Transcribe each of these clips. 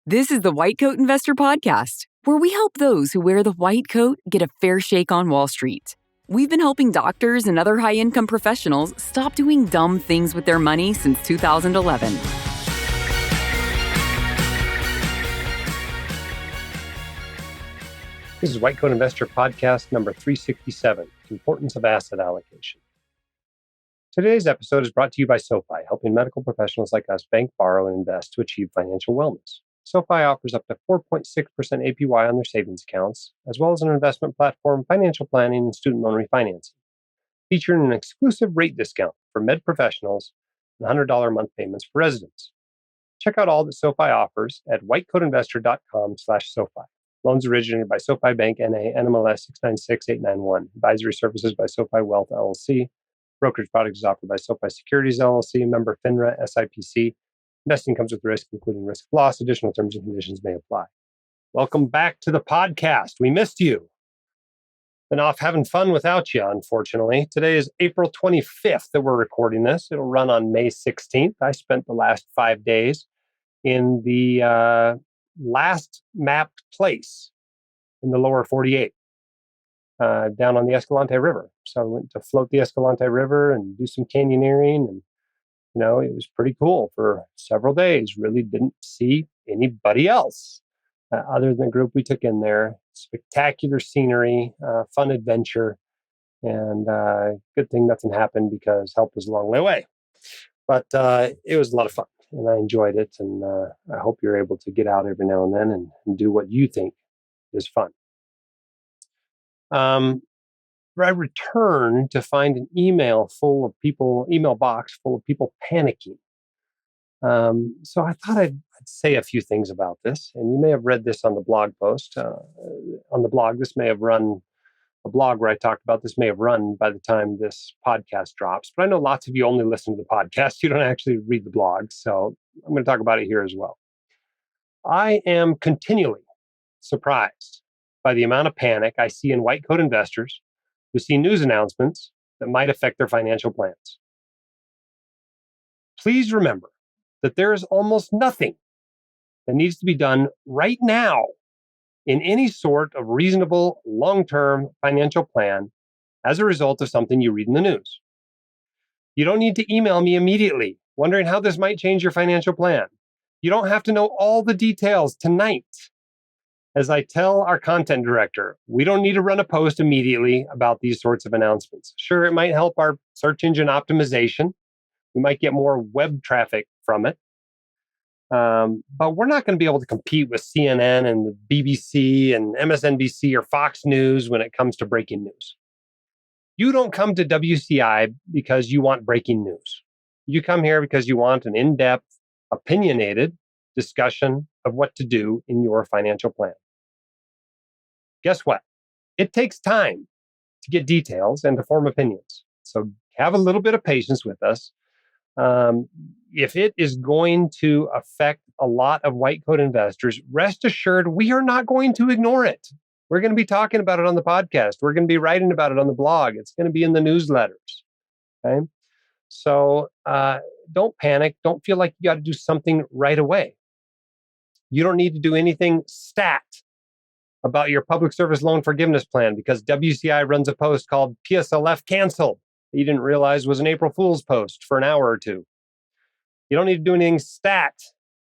This is the White Coat Investor Podcast, where we help those who wear the white coat get a fair shake on Wall Street. We've been helping doctors and other high-income professionals stop doing dumb things with their money since 2011. This is White Coat Investor Podcast number 367, Importance of Asset Allocation. Today's episode is brought to you by SoFi, helping medical professionals like us bank, borrow, and invest to achieve financial wellness. SoFi offers up to 4.6% APY on their savings accounts, as well as an investment platform, financial planning, and student loan refinancing, featuring an exclusive rate discount for med professionals and $100 a month payments for residents. Check out all that SoFi offers at whitecoatinvestor.com/SoFi. Loans originated by SoFi Bank, NA, NMLS 696891. Advisory services by SoFi Wealth LLC. Brokerage products is offered by SoFi Securities LLC, member FINRA, SIPC. Investing comes with risk, including risk of loss. Additional terms and conditions may apply. Welcome back to the podcast. We missed you. Been off having fun without you, unfortunately. Today is April 25th that we're recording this. It'll run on May 16th. I spent the last 5 days in the last mapped place in the lower 48, down on the Escalante River. So I went to float the Escalante River and do some canyoneering, and it was pretty cool for several days. Really didn't see anybody else other than the group we took in there. Spectacular scenery, fun adventure, and good thing nothing happened because help was a long way away. But it was a lot of fun, and I enjoyed it. And I hope you're able to get out every now and then and do what you think is fun. I returned to find an email box full of people panicking. So I thought I'd say a few things about this. And you may have read this on the blog post. On the blog, this may have run, a blog where I talked about this may have run by the time this podcast drops. But I know lots of you only listen to the podcast. You don't actually read the blog. So I'm going to talk about it here as well. I am continually surprised by the amount of panic I see in white coat investors who see news announcements that might affect their financial plans. Please remember that there is almost nothing that needs to be done right now in any sort of reasonable long-term financial plan as a result of something you read in the news. You don't need to email me immediately wondering how this might change your financial plan. You don't have to know all the details tonight. As I tell our content director, we don't need to run a post immediately about these sorts of announcements. Sure, it might help our search engine optimization. We might get more web traffic from it. But we're not going to be able to compete with CNN and the BBC and MSNBC or Fox News when it comes to breaking news. You don't come to WCI because you want breaking news. You come here because you want an in-depth, opinionated discussion of what to do in your financial plan. Guess what? It takes time to get details and to form opinions. So have a little bit of patience with us. If it is going to affect a lot of white coat investors, rest assured we are not going to ignore it. We're going to be talking about it on the podcast. We're going to be writing about it on the blog. It's going to be in the newsletters. Okay? So don't panic. Don't feel like you got to do something right away. You don't need to do anything stat about your public service loan forgiveness plan because WCI runs a post called PSLF canceled. You didn't realize was an April Fool's post for an hour or two. You don't need to do anything stat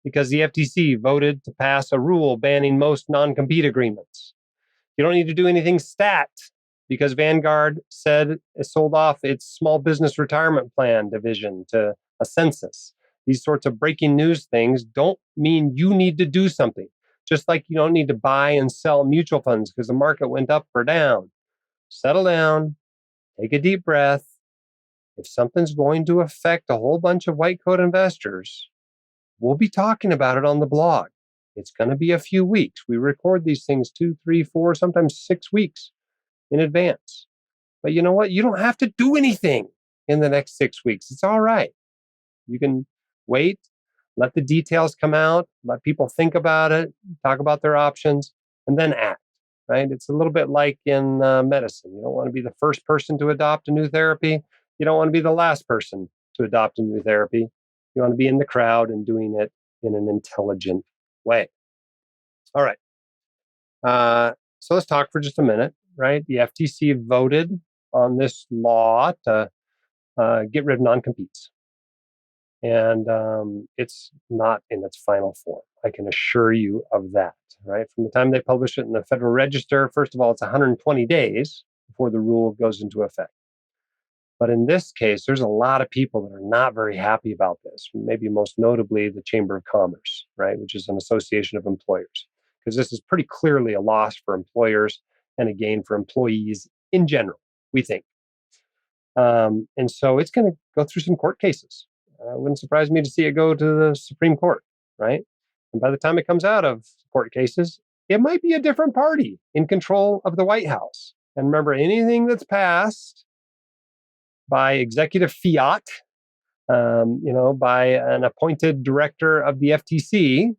because the FTC voted to pass a rule banning most non-compete agreements. You don't need to do anything stat because Vanguard said it sold off its small business retirement plan division to a census. These sorts of breaking news things don't mean you need to do something. Just like you don't need to buy and sell mutual funds because the market went up or down. Settle down, take a deep breath. If something's going to affect a whole bunch of white coat investors, we'll be talking about it on the blog. It's going to be a few weeks. We record these things 2, 3, 4, sometimes 6 weeks in advance. But you know what? You don't have to do anything in the next 6 weeks. It's all right. You can wait. Let the details come out, let people think about it, talk about their options, and then act, right? It's a little bit like in medicine. You don't want to be the first person to adopt a new therapy. You don't want to be the last person to adopt a new therapy. You want to be in the crowd and doing it in an intelligent way. All right. So let's talk for just a minute, right? The FTC voted on this law to get rid of non-competes. And it's not in its final form. I can assure you of that, right? From the time they publish it in the Federal Register, first of all, it's 120 days before the rule goes into effect. But in this case, there's a lot of people that are not very happy about this, maybe most notably the Chamber of Commerce, right, which is an association of employers, because this is pretty clearly a loss for employers and a gain for employees in general, we think. And so it's going to go through some court cases. It wouldn't surprise me to see it go to the Supreme Court, right? And by the time it comes out of court cases, it might be a different party in control of the White House. And remember, anything that's passed by executive fiat, by an appointed director of the FTC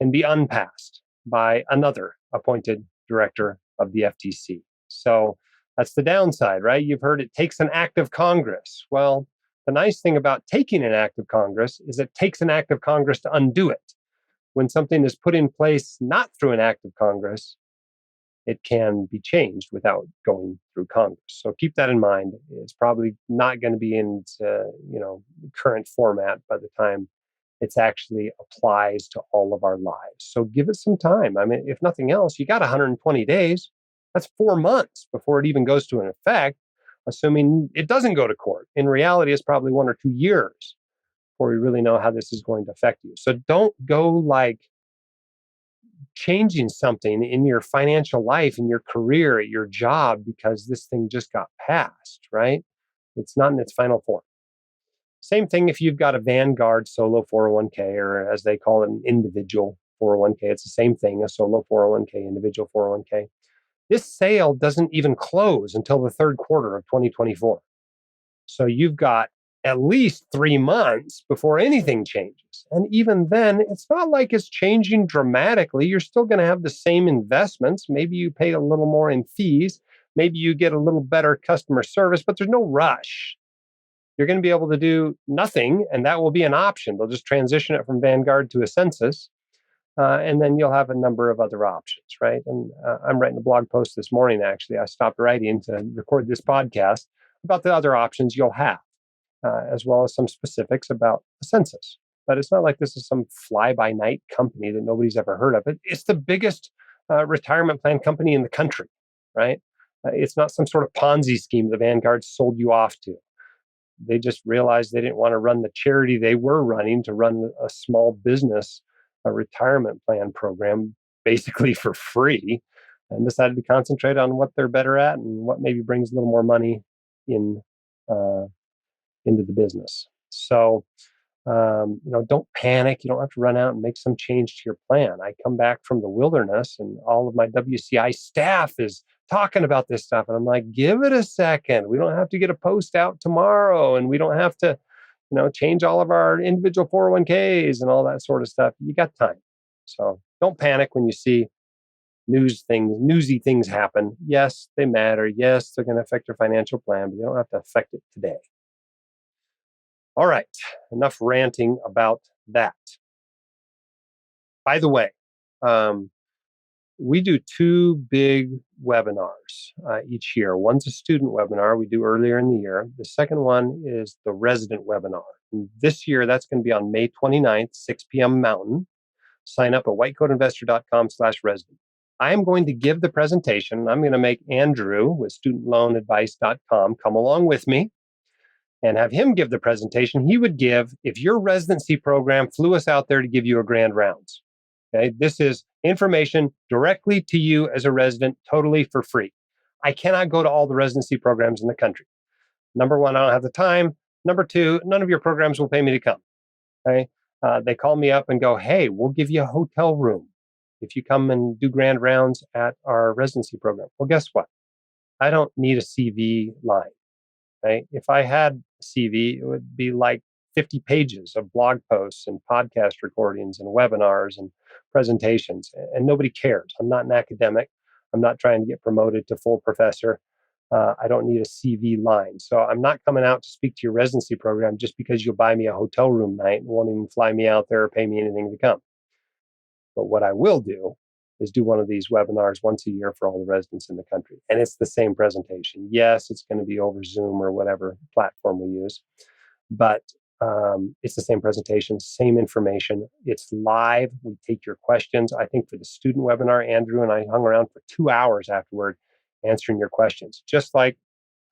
can be unpassed by another appointed director of the FTC. So that's the downside, right? You've heard it takes an act of Congress. Well, the nice thing about taking an act of Congress is it takes an act of Congress to undo it. When something is put in place not through an act of Congress, it can be changed without going through Congress. So keep that in mind. It's probably not going to be in current format by the time it actually applies to all of our lives. So give it some time. I mean, if nothing else, you got 120 days. That's 4 months before it even goes to an effect, assuming it doesn't go to court. In reality, it's probably 1 or 2 years before we really know how this is going to affect you. So don't go like changing something in your financial life, in your career, at your job, because this thing just got passed, right? It's not in its final form. Same thing if you've got a Vanguard solo 401k, or as they call it, an individual 401k. It's the same thing, a solo 401k, individual 401k. This sale doesn't even close until the third quarter of 2024. So you've got at least 3 months before anything changes. And even then, it's not like it's changing dramatically. You're still going to have the same investments. Maybe you pay a little more in fees. Maybe you get a little better customer service, but there's no rush. You're going to be able to do nothing, and that will be an option. They'll just transition it from Vanguard to a census, and then you'll have a number of other options, right? And I'm writing a blog post this morning, actually. I stopped writing to record this podcast about the other options you'll have, as well as some specifics about the census. But it's not like this is some fly-by-night company that nobody's ever heard of. It's the biggest retirement plan company in the country, right? It's not some sort of Ponzi scheme the Vanguard sold you off to. They just realized they didn't want to run the charity they were running to run a small business, a retirement plan program, basically for free, and decided to concentrate on what they're better at and what maybe brings a little more money in into the business. So, don't panic. You don't have to run out and make some change to your plan. I come back from the wilderness and all of my WCI staff is talking about this stuff. And I'm like, give it a second. We don't have to get a post out tomorrow. And we don't have to, change all of our individual 401ks and all that sort of stuff. You got time. So don't panic when you see newsy things happen. Yes, they matter. Yes, they're going to affect your financial plan, but they don't have to affect it today. All right, enough ranting about that. By the way, we do 2 big webinars each year. One's a student webinar we do earlier in the year. The second one is the resident webinar. And this year, that's going to be on May 29th, 6 p.m. Mountain. Sign up at whitecoatinvestor.com/resident. I am going to give the presentation. I'm going to make Andrew with studentloanadvice.com come along with me and have him give the presentation he would give if your residency program flew us out there to give you a grand rounds. Okay, this is information directly to you as a resident, totally for free. I cannot go to all the residency programs in the country. Number one, I don't have the time. Number two, none of your programs will pay me to come. Okay, they call me up and go, hey, we'll give you a hotel room if you come and do grand rounds at our residency program. Well, guess what? I don't need a CV line. Right? If I had a CV, it would be like 50 pages of blog posts and podcast recordings and webinars and presentations, and nobody cares. I'm not an academic. I'm not trying to get promoted to full professor. I don't need a CV line. So I'm not coming out to speak to your residency program just because you'll buy me a hotel room night and won't even fly me out there or pay me anything to come. But what I will do is do one of these webinars once a year for all the residents in the country. And it's the same presentation. Yes, it's going to be over Zoom or whatever platform we use, but it's the same presentation, same information. It's live. We take your questions. I think for the student webinar, Andrew and I hung around for 2 hours afterward answering your questions. Just like,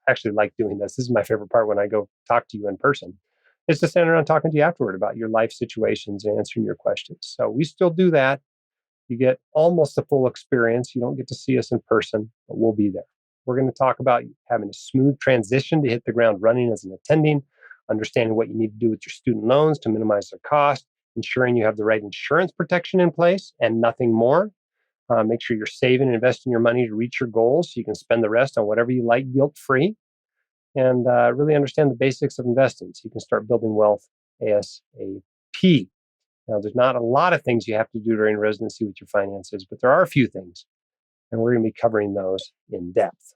actually like doing this. This is my favorite part when I go talk to you in person. It's to stand around talking to you afterward about your life situations and answering your questions. So we still do that. You get almost the full experience. You don't get to see us in person, but we'll be there. We're going to talk about having a smooth transition to hit the ground running as an attending, understanding what you need to do with your student loans to minimize their cost, ensuring you have the right insurance protection in place and nothing more. Make sure you're saving and investing your money to reach your goals so you can spend the rest on whatever you like guilt-free, and really understand the basics of investing so you can start building wealth ASAP. Now, there's not a lot of things you have to do during residency with your finances, but there are a few things, and we're going to be covering those in depth.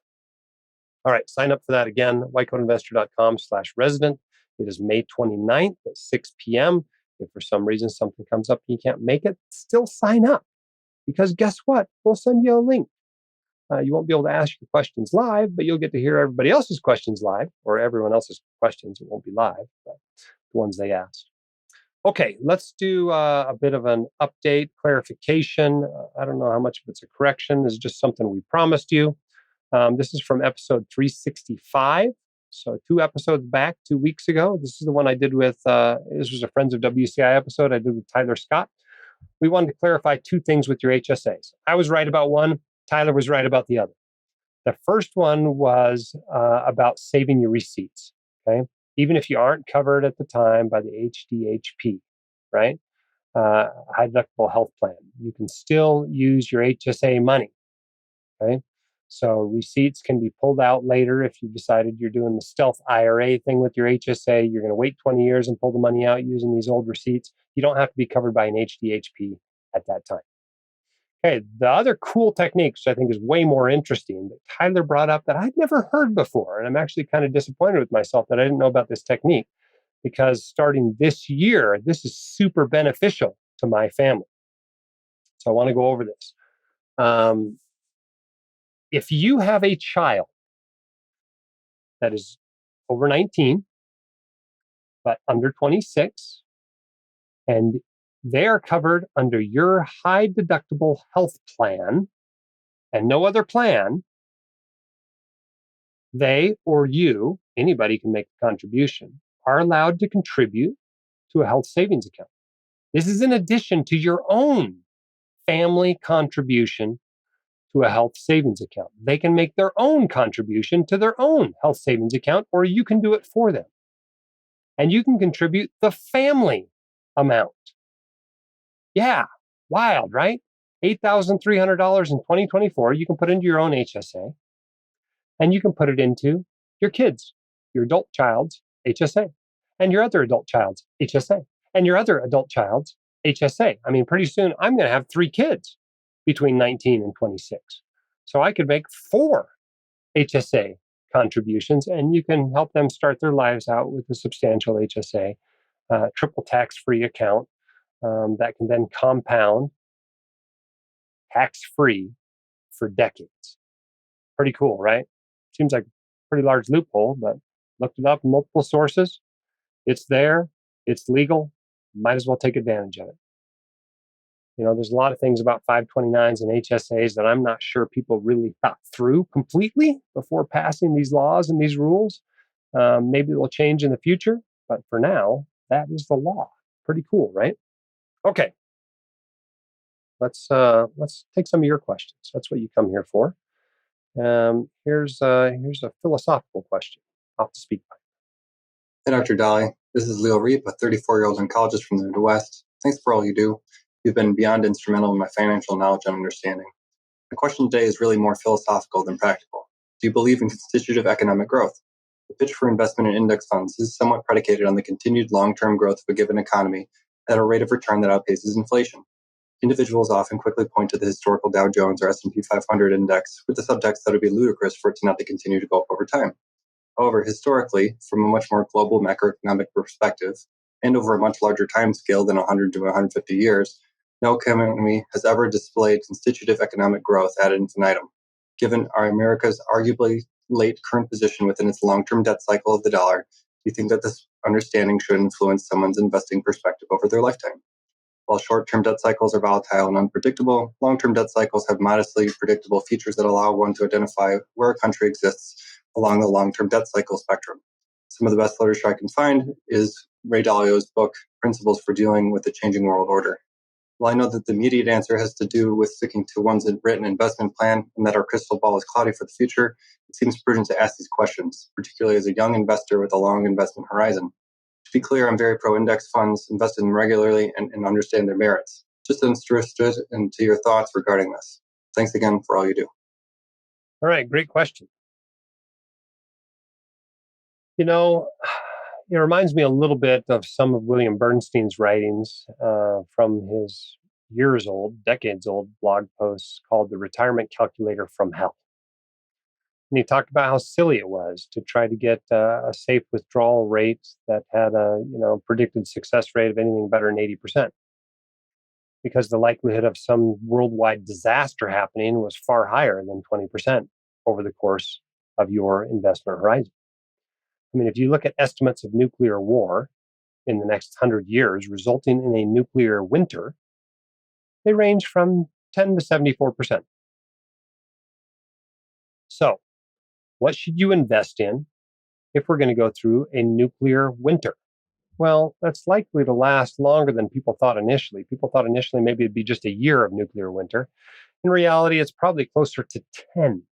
All right, sign up for that again, whitecoatinvestor.com/resident. It is May 29th at 6 p.m. If for some reason something comes up and you can't make it, still sign up, because guess what? We'll send you a link. You won't be able to ask your questions live, but you'll get to hear everybody else's questions live, or everyone else's questions. It won't be live, but the ones they asked. Okay, let's do a bit of an update, clarification. I don't know how much of it's a correction. This is just something we promised you. This is from episode 365. So 2 episodes back, 2 weeks ago. This is the one I did with, this was a Friends of WCI episode I did with Tyler Scott. We wanted to clarify 2 things with your HSAs. I was right about one. Tyler was right about the other. The first one was about saving your receipts, okay? Even if you aren't covered at the time by the HDHP, right? High deductible health plan, you can still use your HSA money, okay? So receipts can be pulled out later if you decided you're doing the stealth IRA thing with your HSA. You're going to wait 20 years and pull the money out using these old receipts. You don't have to be covered by an HDHP at that time. Okay, the other cool technique, which I think is way more interesting, that Tyler brought up that I'd never heard before, and I'm actually kind of disappointed with myself that I didn't know about this technique, because starting this year, this is super beneficial to my family. So I want to go over this. If you have a child that is over 19, but under 26, and they are covered under your high deductible health plan and no other plan, they or you, anybody can make a contribution, are allowed to contribute to a health savings account. This is in addition to your own family contribution to a health savings account. They can make their own contribution to their own health savings account, or you can do it for them. And you can contribute the family amount. Yeah, wild, right? $8,300 in 2024, you can put into your own HSA, and you can put it into your kids, your adult child's HSA, and your other adult child's HSA, and your other adult child's HSA. I mean, pretty soon I'm going to have 3 kids between 19 and 26. So I could make 4 HSA contributions, and you can help them start their lives out with a substantial HSA, triple tax-free account that can then compound tax-free for decades. Pretty cool, right? Seems like a pretty large loophole, but looked it up in multiple sources. It's there. It's legal. Might as well take advantage of it. You know, there's a lot of things about 529s and HSAs that I'm not sure people really thought through completely before passing these laws and these rules. Maybe they'll change in the future, but for now, that is the law. Pretty cool, right? Okay. Let's take some of your questions. That's what you come here for. Here's a philosophical question. I'll have to speak by. Hey, Dr. Dolly. This is Leo Reep, a 34-year-old oncologist from the Midwest. Thanks for all you do. You've been beyond instrumental in my financial knowledge and understanding. The question today is really more philosophical than practical. Do you believe in constitutive economic growth? The pitch for investment in index funds is somewhat predicated on the continued long-term growth of a given economy at a rate of return that outpaces inflation. Individuals often quickly point to the historical Dow Jones or S&P 500 index with the subtext that it would be ludicrous for it to not to continue to go up over time. However, historically, from a much more global macroeconomic perspective, and over a much larger time scale than 100 to 150 years, No economy has ever displayed constitutive economic growth ad infinitum. Given our America's arguably late current position within its long-term debt cycle of the dollar, do you think that this understanding should influence someone's investing perspective over their lifetime? While short-term debt cycles are volatile and unpredictable, long-term debt cycles have modestly predictable features that allow one to identify where a country exists along the long-term debt cycle spectrum. Some of the best literature I can find is Ray Dalio's book, Principles for Dealing with the Changing World Order. While I know that the immediate answer has to do with sticking to one's written investment plan and that our crystal ball is cloudy for the future, it seems prudent to ask these questions, particularly as a young investor with a long investment horizon. To be clear, I'm very pro-index funds, invest in them regularly, and understand their merits. Just interested into your thoughts regarding this. Thanks again for all you do. All right, great question. You know, it reminds me a little bit of some of William Bernstein's writings from his decades old blog posts called The Retirement Calculator from Hell. And he talked about how silly it was to try to get a safe withdrawal rate that had a predicted success rate of anything better than 80%. Because the likelihood of some worldwide disaster happening was far higher than 20% over the course of your investment horizon. I mean, if you look at estimates of nuclear war in the next 100 years resulting in a nuclear winter, they range from 10 to 74%. So, what should you invest in if we're going to go through a nuclear winter? Well, that's likely to last longer than people thought initially. People thought initially maybe it'd be just a year of nuclear winter. In reality, it's probably closer to 10.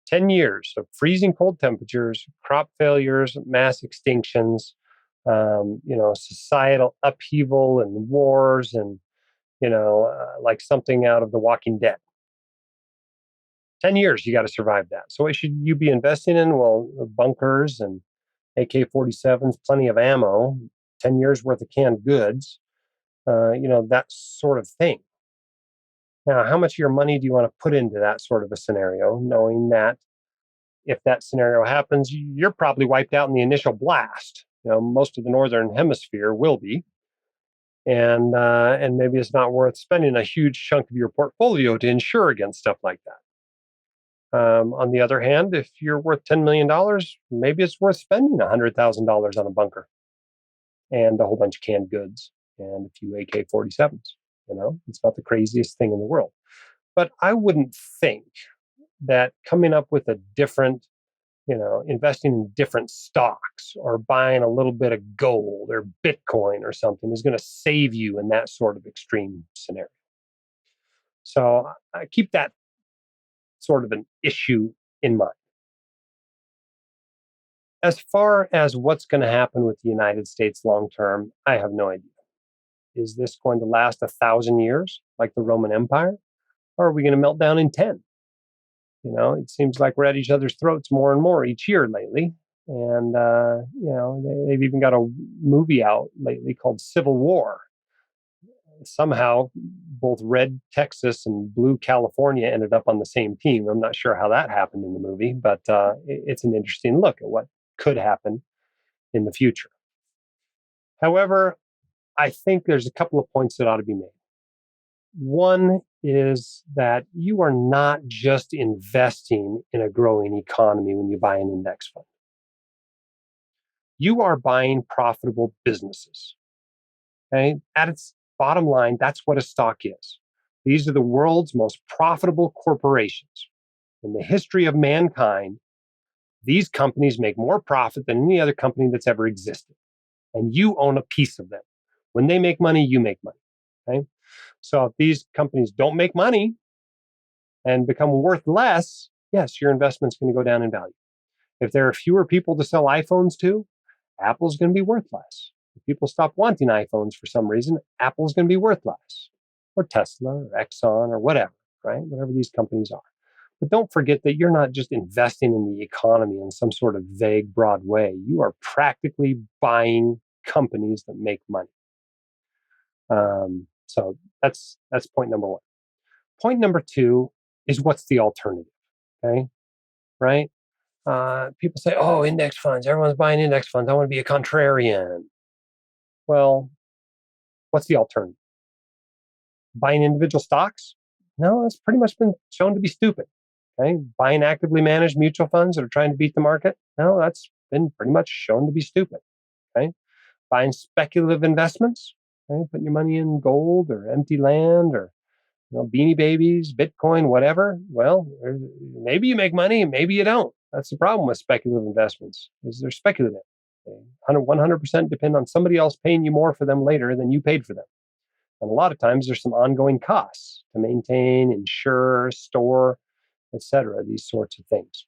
10 years of freezing cold temperatures, crop failures, mass extinctions, societal upheaval and wars, and, like something out of The Walking Dead. 10 years, you got to survive that. So what should you be investing in? Well, bunkers and AK-47s, plenty of ammo, 10 years worth of canned goods, that sort of thing. Now, how much of your money do you want to put into that sort of a scenario, knowing that if that scenario happens, you're probably wiped out in the initial blast? Most of the northern hemisphere will be, and maybe it's not worth spending a huge chunk of your portfolio to insure against stuff like that. On the other hand, if you're worth $10 million, maybe it's worth spending $100,000 on a bunker and a whole bunch of canned goods and a few AK-47s. It's not the craziest thing in the world. But I wouldn't think that coming up with a different, investing in different stocks or buying a little bit of gold or Bitcoin or something is going to save you in that sort of extreme scenario. So I keep that sort of an issue in mind. As far as what's going to happen with the United States long term, I have no idea. Is this going to last 1,000 years like the Roman Empire? Or are we going to melt down in 10? It seems like we're at each other's throats more and more each year lately. And, they've even got a movie out lately called Civil War. Somehow, both red Texas and blue California ended up on the same team. I'm not sure how that happened in the movie, but it's an interesting look at what could happen in the future. However, I think there's a couple of points that ought to be made. One is that you are not just investing in a growing economy when you buy an index fund. You are buying profitable businesses. Okay? At its bottom line, that's what a stock is. These are the world's most profitable corporations. In the history of mankind, these companies make more profit than any other company that's ever existed. And you own a piece of them. When they make money, you make money. Okay? So if these companies don't make money and become worth less, yes, your investment's going to go down in value. If there are fewer people to sell iPhones to, Apple's going to be worth less. If people stop wanting iPhones for some reason, Apple's going to be worth less. Or Tesla or Exxon or whatever, right? Whatever these companies are. But don't forget that you're not just investing in the economy in some sort of vague, broad way. You are practically buying companies that make money. So that's point number one. Point number two is what's the alternative? Okay, right? People say, "Oh, index funds. Everyone's buying index funds. I want to be a contrarian." Well, what's the alternative? Buying individual stocks? No, that's pretty much been shown to be stupid. Okay. Buying actively managed mutual funds that are trying to beat the market? No, that's been pretty much shown to be stupid. Okay. Buying speculative investments? Okay. Putting your money in gold or empty land or Beanie Babies, Bitcoin, whatever. Well, maybe you make money, maybe you don't. That's the problem with speculative investments, is they're speculative. They 100% depend on somebody else paying you more for them later than you paid for them. And a lot of times there's some ongoing costs to maintain, insure, store, etc. These sorts of things.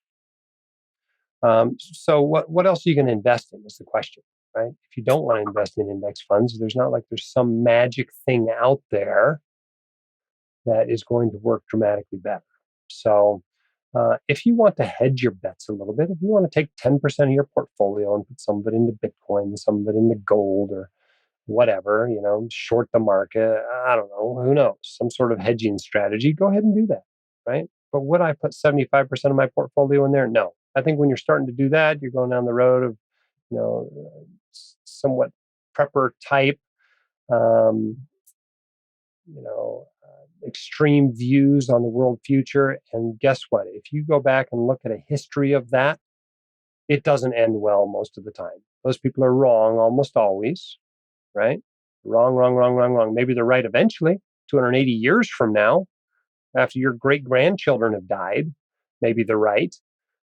So what else are you going to invest in is the question, right? If you don't want to invest in index funds, there's not like there's some magic thing out there that is going to work dramatically better. So if you want to hedge your bets a little bit, if you want to take 10% of your portfolio and put some of it into Bitcoin, some of it into gold or whatever, short the market, I don't know, who knows, some sort of hedging strategy, go ahead and do that, right? But would I put 75% of my portfolio in there? No. I think when you're starting to do that, you're going down the road of, somewhat prepper type, extreme views on the world future. And guess what? If you go back and look at a history of that, it doesn't end well most of the time. Those people are wrong almost always, right? Wrong. Maybe they're right eventually, 280 years from now, after your great-grandchildren have died. Maybe they're right.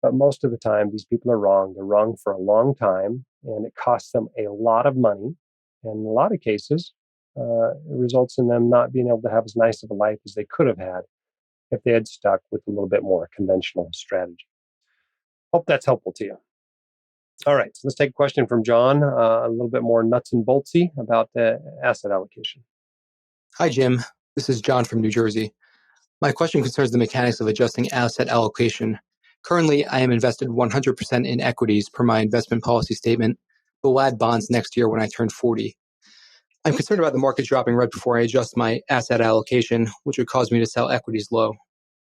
But most of the time, these people are wrong. They're wrong for a long time, and it costs them a lot of money. And in a lot of cases, it results in them not being able to have as nice of a life as they could have had if they had stuck with a little bit more conventional strategy. Hope that's helpful to you. All right, so let's take a question from John, a little bit more nuts and boltsy about the asset allocation. Hi, Jim. This is John from New Jersey. My question concerns the mechanics of adjusting asset allocation. Currently, I am invested 100% in equities per my investment policy statement, but will add bonds next year when I turn 40. I'm concerned about the market dropping right before I adjust my asset allocation, which would cause me to sell equities low.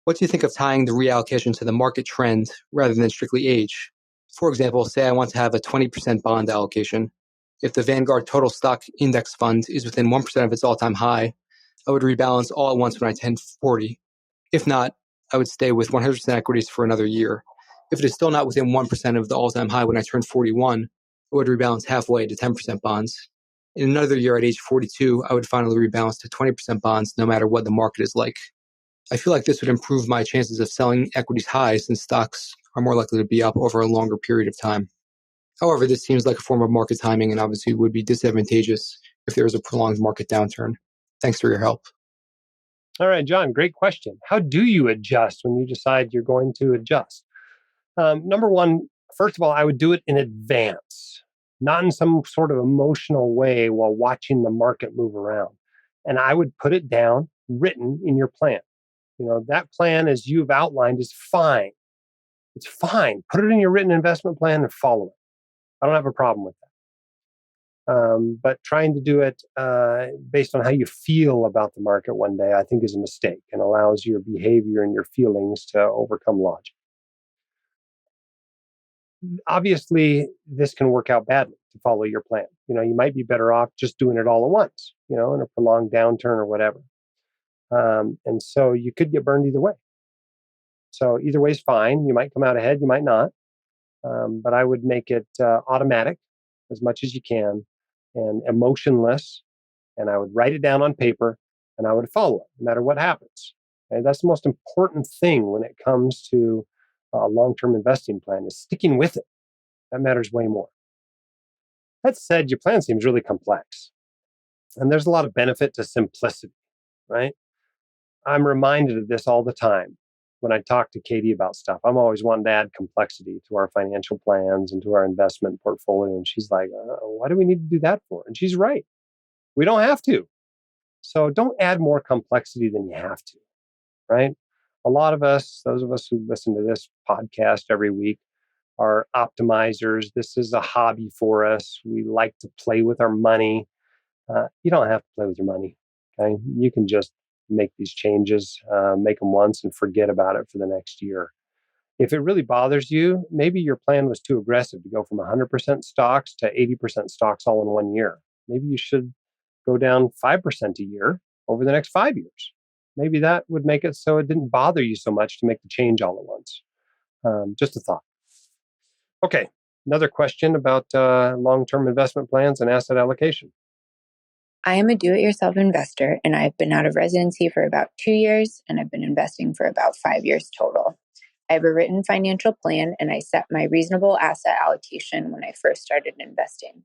What do you think of tying the reallocation to the market trend rather than strictly age? For example, say I want to have a 20% bond allocation. If the Vanguard Total Stock Index Fund is within 1% of its all-time high, I would rebalance all at once when I turn 40. If not, I would stay with 100% equities for another year. If it is still not within 1% of the all-time high when I turn 41, I would rebalance halfway to 10% bonds. In another year at age 42, I would finally rebalance to 20% bonds no matter what the market is like. I feel like this would improve my chances of selling equities high since stocks are more likely to be up over a longer period of time. However, this seems like a form of market timing and obviously would be disadvantageous if there is a prolonged market downturn. Thanks for your help. All right, John, great question. How do you adjust when you decide you're going to adjust? Number one, first of all, I would do it in advance, not in some sort of emotional way while watching the market move around. And I would put it down, written in your plan. That plan, as you've outlined, is fine. It's fine. Put it in your written investment plan and follow it. I don't have a problem with that. But trying to do it based on how you feel about the market one day, I think is a mistake and allows your behavior and your feelings to overcome logic. Obviously, this can work out badly to follow your plan. You might be better off just doing it all at once, in a prolonged downturn or whatever. And so you could get burned either way. So either way is fine. You might come out ahead, you might not. But I would make it automatic as much as you can and emotionless. And I would write it down on paper and I would follow it no matter what happens. And that's the most important thing when it comes to a long-term investing plan is sticking with it. That matters way more. That said, your plan seems really complex. And there's a lot of benefit to simplicity, right? I'm reminded of this all the time when I talk to Katie about stuff. I'm always wanting to add complexity to our financial plans and to our investment portfolio. And she's like, why do we need to do that for? And she's right. We don't have to. So don't add more complexity than you have to, right? A lot of us, those of us who listen to this podcast every week, are optimizers. This is a hobby for us. We like to play with our money. You don't have to play with your money. Okay, you can just make these changes, make them once and forget about it for the next year. If it really bothers you, maybe your plan was too aggressive to go from 100% stocks to 80% stocks all in 1 year. Maybe you should go down 5% a year over the next 5 years. Maybe that would make it so it didn't bother you so much to make the change all at once. Just a thought. Okay, another question about long-term investment plans and asset allocation. I am a do-it-yourself investor, and I've been out of residency for about 2 years, and I've been investing for about 5 years total. I have a written financial plan, and I set my reasonable asset allocation when I first started investing.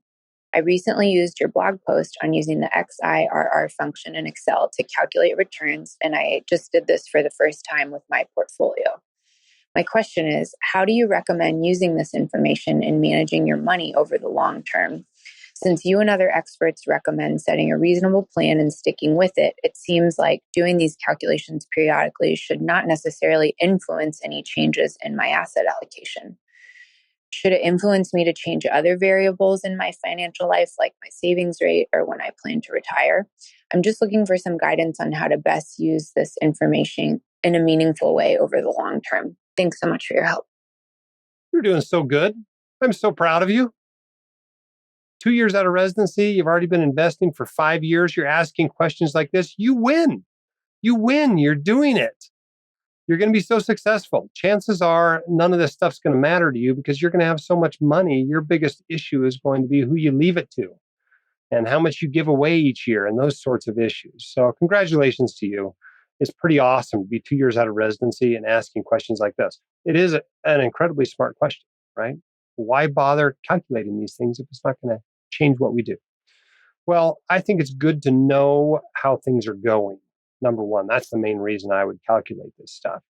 I recently used your blog post on using the XIRR function in Excel to calculate returns, and I just did this for the first time with my portfolio. My question is, how do you recommend using this information in managing your money over the long term? Since you and other experts recommend setting a reasonable plan and sticking with it, it seems like doing these calculations periodically should not necessarily influence any changes in my asset allocation. Should it influence me to change other variables in my financial life, like my savings rate or when I plan to retire? I'm just looking for some guidance on how to best use this information in a meaningful way over the long term. Thanks so much for your help. You're doing so good. I'm so proud of you. 2 years out of residency, you've already been investing for 5 years. You're asking questions like this. You win. You win. You're doing it. You're going to be so successful. Chances are none of this stuff's going to matter to you because you're going to have so much money. Your biggest issue is going to be who you leave it to and how much you give away each year and those sorts of issues. So congratulations to you. It's pretty awesome to be 2 years out of residency and asking questions like this. It is an incredibly smart question, right? Why bother calculating these things if it's not going to change what we do? Well, I think it's good to know how things are going. Number one, that's the main reason I would calculate this stuff,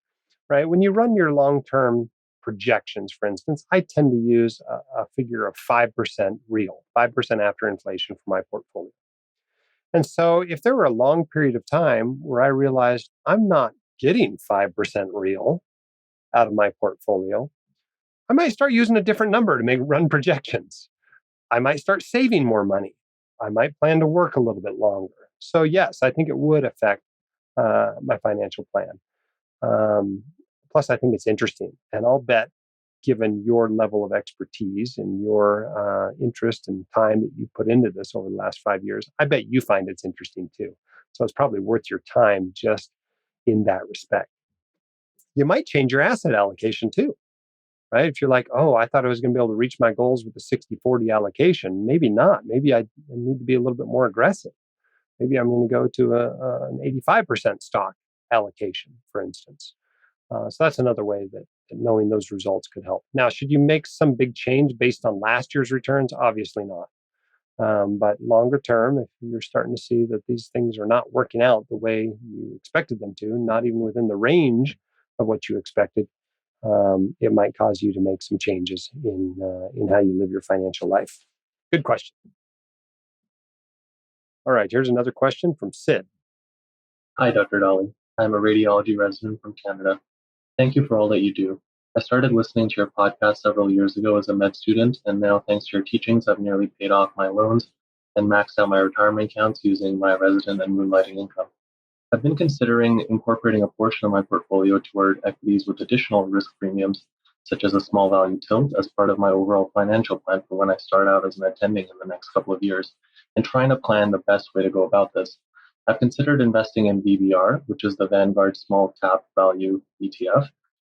right? When you run your long-term projections, for instance, I tend to use a figure of 5% real, 5% after inflation for my portfolio. And so if there were a long period of time where I realized I'm not getting 5% real out of my portfolio, I might start using a different number to run projections. I might start saving more money. I might plan to work a little bit longer. So yes, I think it would affect my financial plan. Plus, I think it's interesting. And I'll bet, given your level of expertise and your interest and time that you put into this over the last 5 years, I bet you find it's interesting too. So it's probably worth your time just in that respect. You might change your asset allocation too, right? If you're like, oh, I thought I was going to be able to reach my goals with a 60-40 allocation. Maybe not. Maybe I need to be a little bit more aggressive. Maybe I'm going to go to an 85% stock allocation, for instance. So that's another way that knowing those results could help. Now, should you make some big change based on last year's returns? Obviously not. But longer term, if you're starting to see that these things are not working out the way you expected them to, not even within the range of what you expected, it might cause you to make some changes in how you live your financial life. Good question. All right, here's another question from Sid. Hi, Dr. Dolly. I'm a radiology resident from Canada. Thank you for all that you do. I started listening to your podcast several years ago as a med student, and now, thanks to your teachings, I've nearly paid off my loans and maxed out my retirement accounts using my resident and moonlighting income. I've been considering incorporating a portion of my portfolio toward equities with additional risk premiums, such as a small value tilt, as part of my overall financial plan for when I start out as an attending in the next couple of years, and trying to plan the best way to go about this. I've considered investing in VBR, which is the Vanguard Small Cap Value ETF,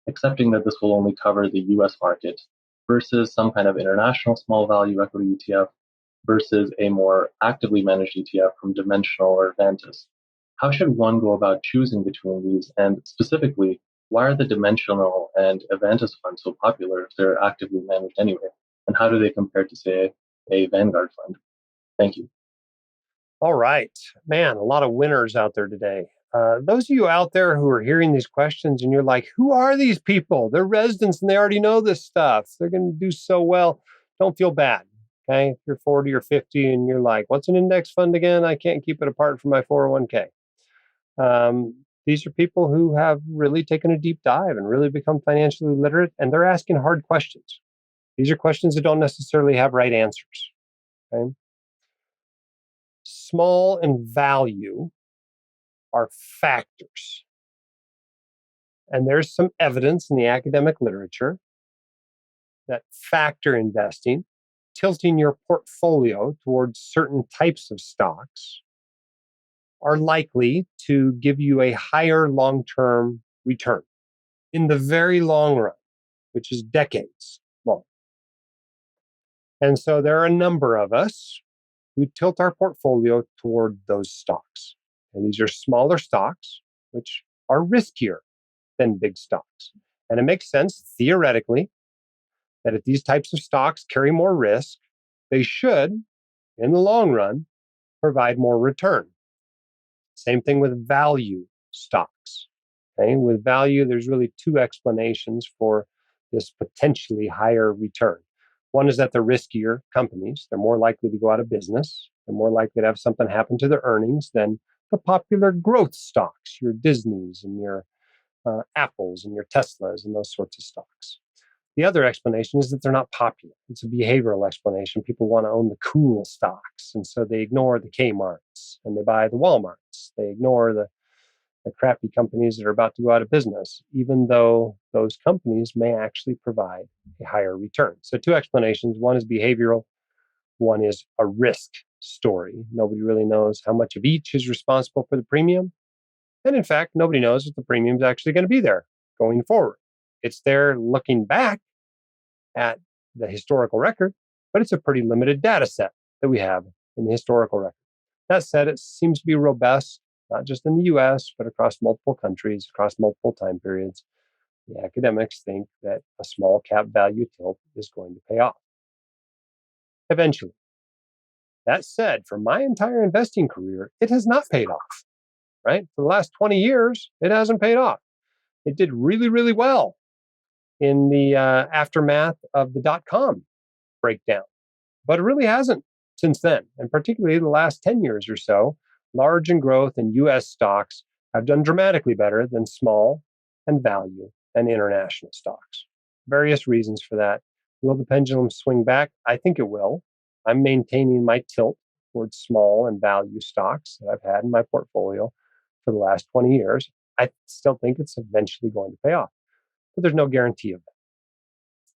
accepting that this will only cover the US market, versus some kind of international small value equity ETF, versus a more actively managed ETF from Dimensional or Vantis. How should one go about choosing between these? And specifically, why are the Dimensional and Vantis funds so popular if they're actively managed anyway? And how do they compare to, say, a Vanguard fund? Thank you. All right. Man, a lot of winners out there today. Those of you out there who are hearing these questions and you're like, who are these people? They're residents and they already know this stuff. They're going to do so well. Don't feel bad. Okay. If you're 40 or 50 and you're like, what's an index fund again? I can't keep it apart from my 401k. These are people who have really taken a deep dive and really become financially literate, and they're asking hard questions. These are questions that don't necessarily have right answers. Okay. Small and value are factors. And there's some evidence in the academic literature that factor investing, tilting your portfolio towards certain types of stocks, are likely to give you a higher long-term return in the very long run, which is decades long. And so there are a number of us who tilt our portfolio toward those stocks. And these are smaller stocks, which are riskier than big stocks. And it makes sense theoretically that if these types of stocks carry more risk, they should, in the long run, provide more return. Same thing with value stocks. Okay? With value, there's really two explanations for this potentially higher return. One is that they're riskier companies. They're more likely to go out of business. They're more likely to have something happen to their earnings than the popular growth stocks, your Disneys and your Apples and your Teslas and those sorts of stocks. The other explanation is that they're not popular. It's a behavioral explanation. People want to own the cool stocks. And so they ignore the Kmarts and they buy the Walmarts. They ignore the crappy companies that are about to go out of business, even though those companies may actually provide a higher return. So two explanations. One is behavioral. One is a risk story. Nobody really knows how much of each is responsible for the premium. And in fact, nobody knows if the premium is actually going to be there going forward. It's there looking back at the historical record, but it's a pretty limited data set that we have in the historical record. That said, it seems to be robust, not just in the US, but across multiple countries, across multiple time periods. The academics think that a small cap value tilt is going to pay off eventually. That said, for my entire investing career, it has not paid off, right? For the last 20 years, it hasn't paid off. It did really, really well in the aftermath of the dot-com breakdown, but it really hasn't since then. And particularly the last 10 years or so, large and growth and US stocks have done dramatically better than small and value and international stocks. Various reasons for that. Will the pendulum swing back? I think it will. I'm maintaining my tilt towards small and value stocks that I've had in my portfolio for the last 20 years. I still think it's eventually going to pay off, but there's no guarantee of that.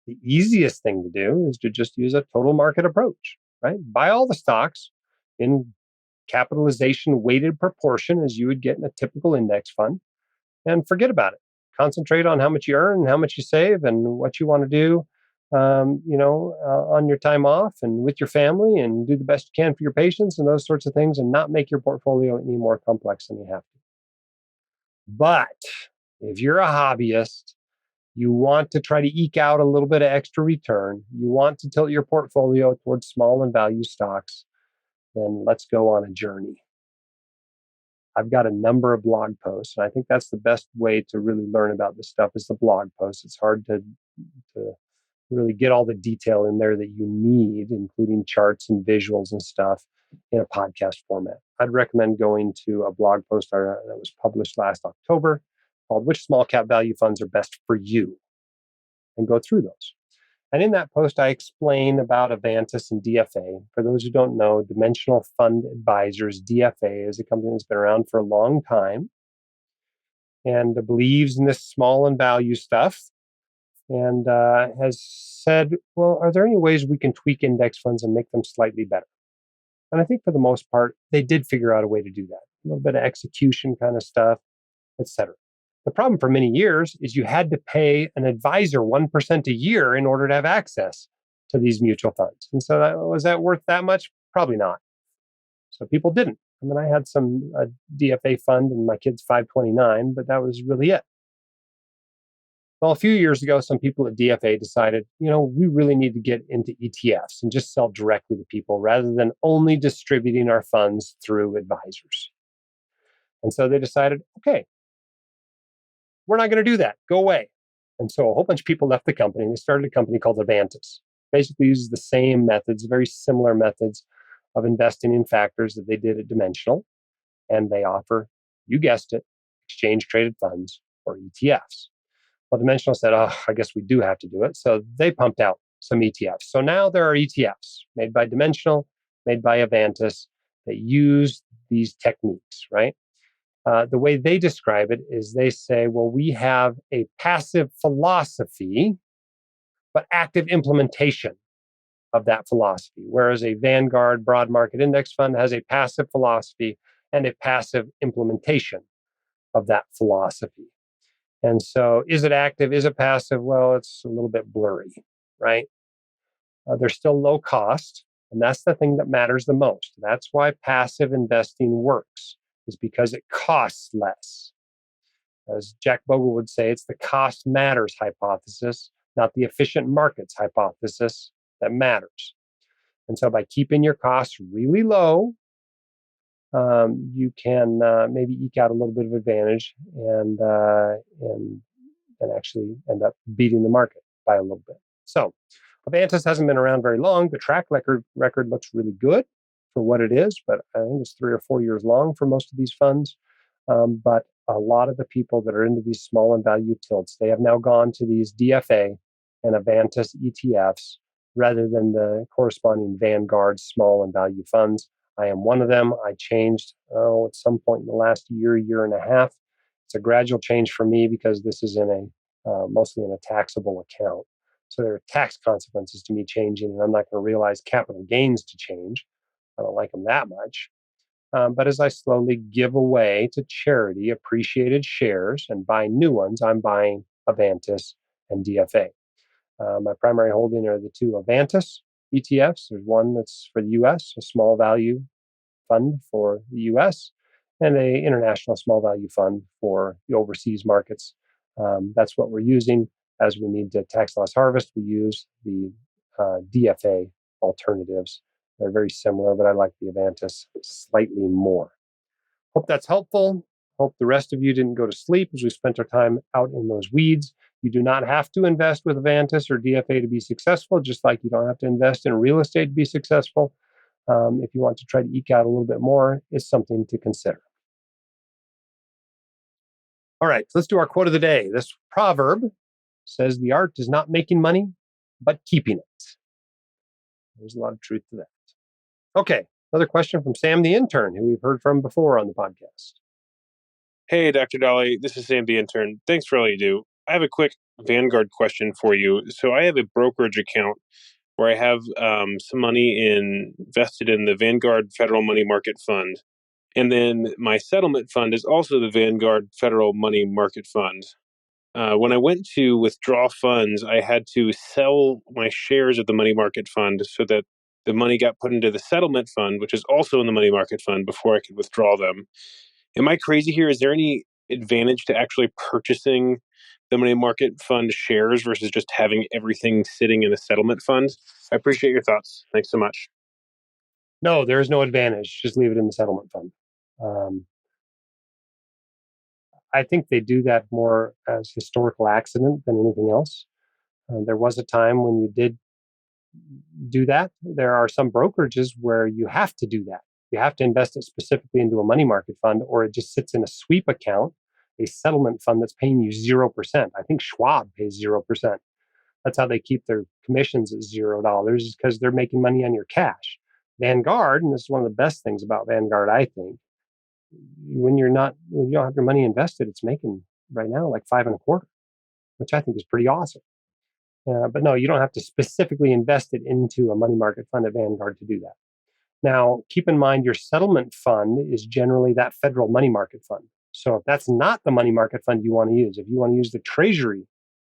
The easiest thing to do is to just use a total market approach, right? Buy all the stocks in capitalization weighted proportion as you would get in a typical index fund and forget about it. Concentrate on how much you earn and how much you save and what you want to do, on your time off and with your family, and do the best you can for your patients and those sorts of things, and not make your portfolio any more complex than you have to. But if you're a hobbyist, you want to try to eke out a little bit of extra return, you want to tilt your portfolio towards small and value stocks, then let's go on a journey. I've got a number of blog posts, and I think that's the best way to really learn about this stuff is the blog posts. It's hard to really get all the detail in there that you need, including charts and visuals and stuff, in a podcast format. I'd recommend going to a blog post that was published last October called "Which Small Cap Value Funds Are Best for You?" and go through those. And in that post, I explain about Avantis and DFA. For those who don't know, Dimensional Fund Advisors, DFA, is a company that's been around for a long time and believes in this small and value stuff, and has said, well, are there any ways we can tweak index funds and make them slightly better? And I think for the most part, they did figure out a way to do that. A little bit of execution kind of stuff, etc. The problem for many years is you had to pay an advisor 1% a year in order to have access to these mutual funds. And so was that worth that much? Probably not. So people didn't. I mean, I had some DFA fund in my kid's 529, but that was really it. Well, a few years ago, some people at DFA decided, we really need to get into ETFs and just sell directly to people rather than only distributing our funds through advisors. And so they decided, okay, we're not going to do that. Go away. And so a whole bunch of people left the company and they started a company called Avantis. Basically uses the same methods, very similar methods of investing in factors that they did at Dimensional. And they offer, you guessed it, exchange traded funds or ETFs. Well, Dimensional said, I guess we do have to do it. So they pumped out some ETFs. So now there are ETFs made by Dimensional, made by Avantis that use these techniques, right? The way they describe it is they say, well, we have a passive philosophy, but active implementation of that philosophy. Whereas a Vanguard broad market index fund has a passive philosophy and a passive implementation of that philosophy. And so is it active? Is it passive? Well, it's a little bit blurry, right? They're still low cost. And that's the thing that matters the most. That's why passive investing works, is because it costs less. As Jack Bogle would say, it's the cost matters hypothesis, not the efficient markets hypothesis that matters. And so by keeping your costs really low, you can maybe eke out a little bit of advantage and actually end up beating the market by a little bit. So Avantis hasn't been around very long. The track record looks really good for what it is, but I think it's 3 or 4 years long for most of these funds. But a lot of the people that are into these small and value tilts, they have now gone to these DFA and Avantis ETFs rather than the corresponding Vanguard small and value funds. I am one of them. I changed at some point in the last year and a half. It's a gradual change for me because this is in mostly in a taxable account. So there are tax consequences to me changing, and I'm not going to realize capital gains to change. I don't like them that much. But as I slowly give away to charity appreciated shares and buy new ones, I'm buying Avantis and DFA. My primary holding are the two Avantis ETFs. There's one that's for the US, a small value fund for the US, and a international small value fund for the overseas markets. That's what we're using. As we need to tax loss harvest, we use the DFA alternatives. They're very similar, but I like the Avantis slightly more. Hope that's helpful. Hope the rest of you didn't go to sleep as we spent our time out in those weeds. You do not have to invest with Avantis or DFA to be successful, just like you don't have to invest in real estate to be successful. If you want to try to eke out a little bit more, it's something to consider. All right, let's do our quote of the day. This proverb says the art is not making money, but keeping it. There's a lot of truth to that. Okay, another question from Sam the intern, who we've heard from before on the podcast. Hey, Dr. Dolly, this is Sam the intern. Thanks for all you do. I have a quick Vanguard question for you. So I have a brokerage account where I have some money invested in the Vanguard Federal Money Market Fund. And then my settlement fund is also the Vanguard Federal Money Market Fund. When I went to withdraw funds, I had to sell my shares of the money market fund so that the money got put into the settlement fund, which is also in the money market fund, before I could withdraw them. Am I crazy here? Is there any advantage to actually purchasing the money market fund shares versus just having everything sitting in a settlement fund? I appreciate your thoughts. Thanks so much. No, there is no advantage. Just leave it in the settlement fund. I think they do that more as historical accident than anything else. There was a time when you did do that. There are some brokerages where you have to do that. You have to invest it specifically into a money market fund, or it just sits in a sweep account, a settlement fund that's paying you 0%. I think Schwab pays 0%. That's how they keep their commissions at $0, is because they're making money on your cash. Vanguard, and this is one of the best things about Vanguard, I think, when you don't have your money invested, it's making right now like 5.25%, which I think is pretty awesome. But no, you don't have to specifically invest it into a money market fund at Vanguard to do that. Now, keep in mind your settlement fund is generally that federal money market fund. So if that's not the money market fund you want to use, if you want to use the Treasury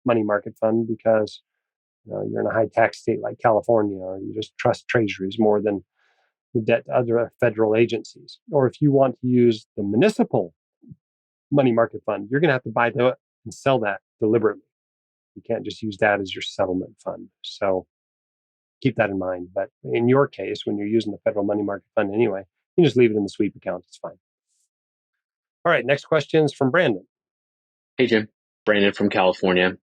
money market fund because you're in a high tax state like California, or you just trust treasuries more than the debt to other federal agencies, or if you want to use the municipal money market fund, you're going to have to buy that and sell that deliberately. You can't just use that as your settlement fund. So keep that in mind. But in your case, when you're using the federal money market fund anyway, you just leave it in the sweep account. It's fine. All right, next question is from Brandon. Hey, Jim. Brandon from California.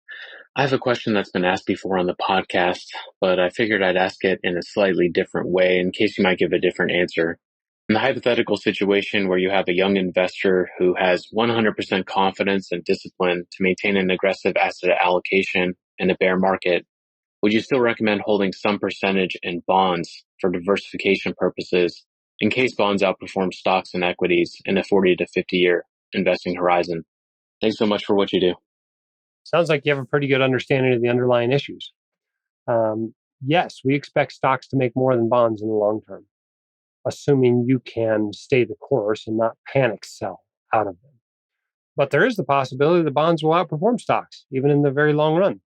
I have a question that's been asked before on the podcast, but I figured I'd ask it in a slightly different way in case you might give a different answer. In the hypothetical situation where you have a young investor who has 100% confidence and discipline to maintain an aggressive asset allocation in a bear market, would you still recommend holding some percentage in bonds for diversification purposes in case bonds outperform stocks and equities in a 40 to 50-year investing horizon? Thanks so much for what you do. Sounds like you have a pretty good understanding of the underlying issues. Yes, we expect stocks to make more than bonds in the long term. assuming you can stay the course and not panic sell out of them. But there is the possibility the bonds will outperform stocks, even in the very long run.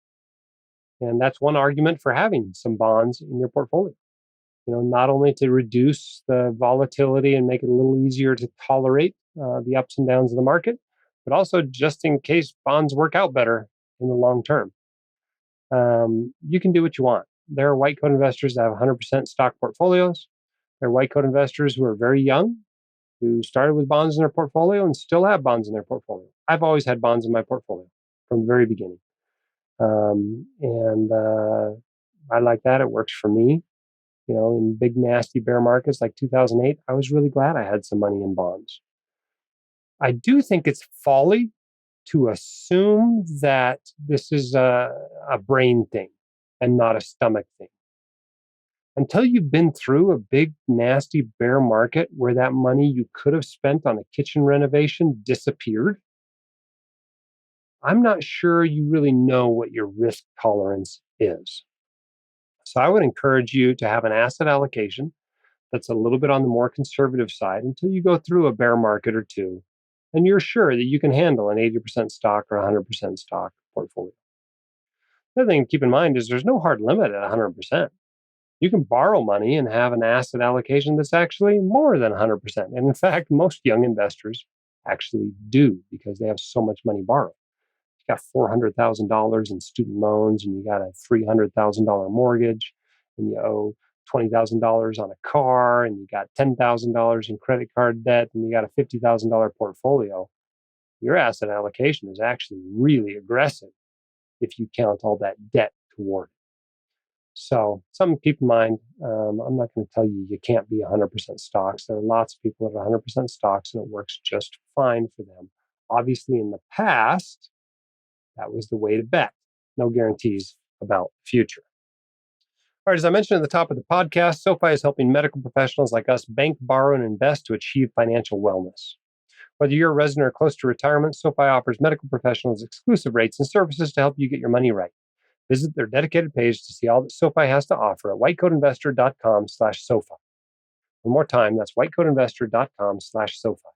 And that's one argument for having some bonds in your portfolio. Not only to reduce the volatility and make it a little easier to tolerate the ups and downs of the market, but also just in case bonds work out better in the long term. You can do what you want. There are white coat investors that have 100% stock portfolios. There are white coat investors who are very young, who started with bonds in their portfolio and still have bonds in their portfolio. I've always had bonds in my portfolio from the very beginning. I like that. It works for me. In big, nasty bear markets like 2008, I was really glad I had some money in bonds. I do think it's folly to assume that this is a brain thing and not a stomach thing. Until you've been through a big, nasty bear market where that money you could have spent on a kitchen renovation disappeared, I'm not sure you really know what your risk tolerance is. So I would encourage you to have an asset allocation that's a little bit on the more conservative side until you go through a bear market or two, and you're sure that you can handle an 80% stock or 100% stock portfolio. The other thing to keep in mind is there's no hard limit at 100%. You can borrow money and have an asset allocation that's actually more than 100%. And in fact, most young investors actually do because they have so much money borrowed. You got $400,000 in student loans, and you got a $300,000 mortgage, and you owe $20,000 on a car, and you got $10,000 in credit card debt, and you got a $50,000 portfolio. Your asset allocation is actually really aggressive if you count all that debt toward it. So something to keep in mind. I'm not going to tell you can't be 100% stocks. There are lots of people that are 100% stocks, and it works just fine for them. Obviously, in the past, that was the way to bet. No guarantees about the future. All right, as I mentioned at the top of the podcast, SoFi is helping medical professionals like us bank, borrow, and invest to achieve financial wellness. Whether you're a resident or close to retirement, SoFi offers medical professionals exclusive rates and services to help you get your money right. Visit their dedicated page to see all that SoFi has to offer at whitecoatinvestor.com/SoFi. One more time, that's whitecoatinvestor.com/SoFi.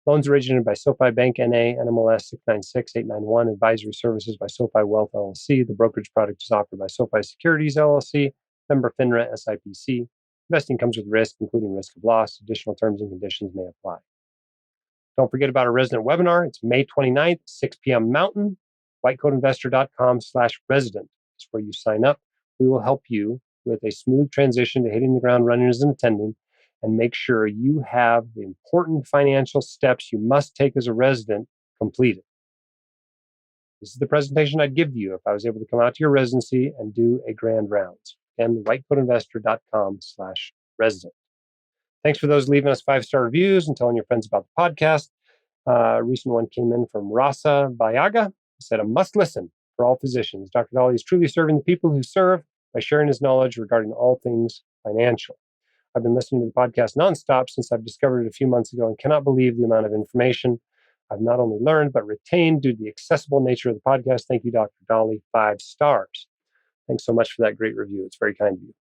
Loans originated by SoFi Bank, N.A., NMLS 696891. Advisory services by SoFi Wealth LLC. The brokerage product is offered by SoFi Securities LLC. Member FINRA, SIPC. Investing comes with risk, including risk of loss. Additional terms and conditions may apply. Don't forget about our resident webinar. It's May 29th, 6 p.m. Mountain. whitecoatinvestor.com/resident is where you sign up. We will help you with a smooth transition to hitting the ground running as an attending, and make sure you have the important financial steps you must take as a resident completed. This is the presentation I'd give to you if I was able to come out to your residency and do a grand rounds. Again, whitecoatinvestor.com/resident. Thanks for those leaving us 5-star reviews and telling your friends about the podcast. A recent one came in from Rasa Bayaga. He said, a must listen for all physicians. Dr. Dolly is truly serving the people who serve by sharing his knowledge regarding all things financial. I've been listening to the podcast nonstop since I've discovered it a few months ago and cannot believe the amount of information I've not only learned, but retained due to the accessible nature of the podcast. Thank you, Dr. Dolly. 5 stars. Thanks so much for that great review. It's very kind of you.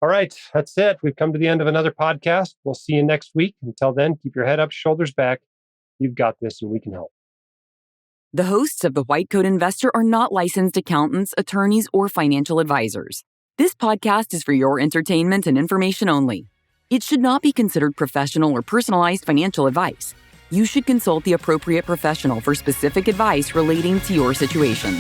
All right, that's it. We've come to the end of another podcast. We'll see you next week. Until then, keep your head up, shoulders back. You've got this, and we can help. The hosts of The White Coat Investor are not licensed accountants, attorneys, or financial advisors. This podcast is for your entertainment and information only. It should not be considered professional or personalized financial advice. You should consult the appropriate professional for specific advice relating to your situation.